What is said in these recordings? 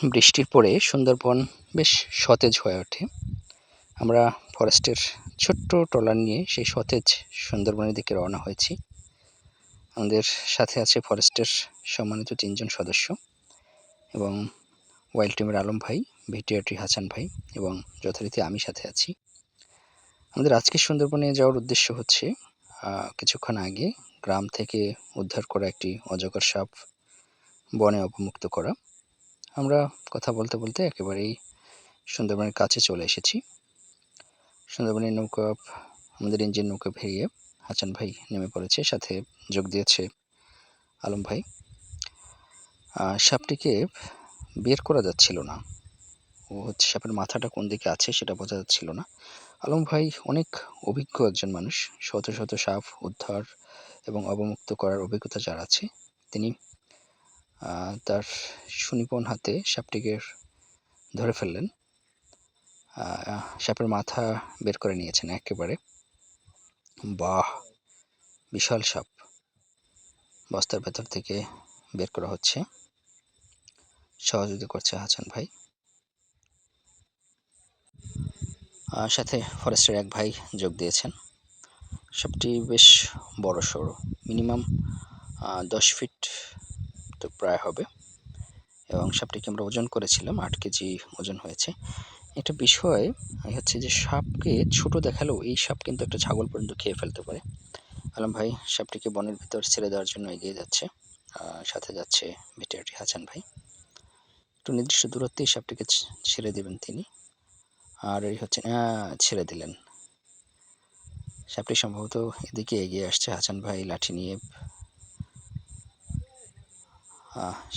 বৃষ্টির পরে সুন্দরবন বেশ সতেজ হয়ে ওঠে। আমরা ফরেস্টের ছোট্ট ট্রলার নিয়ে সেই সতেজ সুন্দরবনের দিকে রওনা হয়েছি। আমাদের সাথে আছে ফরেস্টের সম্মানিত ৩ জন সদস্য এবং ওয়াইল্ড টিমের আলম ভাই, ভিটিআরটি হাসান ভাই এবং যথারীতি আমি সাথে আছি। আমাদের আজকের সুন্দরবনে যাওয়ার উদ্দেশ্য হচ্ছে কিছুক্ষণ আগে গ্রাম থেকে উদ্ধার করা একটি অজগর সাপ বনে অবমুক্ত করা। আমরা কথা বলতে বলতে একেবারেই সুন্দরবনের কাছে চলে এসেছি। সুন্দরবনের নৌকা, আমাদের ইঞ্জিন নৌকা ভেড়িয়ে হাসান ভাই নেমে পড়েছে, সাথে যোগ দিয়েছে আলম ভাই। সাপটিকে বের করা যাচ্ছিল না, ও হচ্ছে সাপের মাথাটা কোন দিকে আছে সেটা বোঝা যাচ্ছিল না। আলম ভাই অনেক অভিজ্ঞ একজন মানুষ, শত শত সাপ উদ্ধার এবং অবমুক্ত করার অভিজ্ঞতা যার আছে, তিনি তার সুনিপুণ হাতে সাপটিকে ধরে ফেললেন। সাপের মাথা বের করে নিয়েছেন একেবারে। বাহ, বিশাল সাপ বস্তার ভেতর থেকে বের করা হচ্ছে। সহযোগিতা করছে হাসান ভাই, সাথে ফরেস্টের এক ভাই যোগ দিয়েছেন। সাপটি বেশ বড় সড়ো, মিনিমাম 10 ফিট তো প্রায় হবে, এবং সাপটিকে আমরা ওজন করেছিলাম, 8 কেজি ওজন হয়েছে। একটা বিষয় হচ্ছে যে সাপকে ছোট দেখালেও এই সাপ কিন্তু একটা ছাগল পর্যন্ত খেয়ে ফেলতে পারে। আলম ভাই সাপটিকে বনের ভিতর ছেড়ে দেওয়ার জন্য এগিয়ে যাচ্ছে, সাথে যাচ্ছে ভিটিআরটি হাসান ভাই। একটু নির্দিষ্ট দূরত্বেই সাপটিকে ছেড়ে দেবেন তিনি। আর এই হচ্ছে ছেড়ে দিলেন। সাপটি সম্ভবত এদিকে এগিয়ে আসছে। হাসান ভাই লাঠি নিয়ে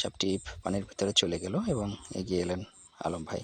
সাপটি পানির ভিতরে চলে গেল এবং এগিয়ে এলেন আলম ভাই।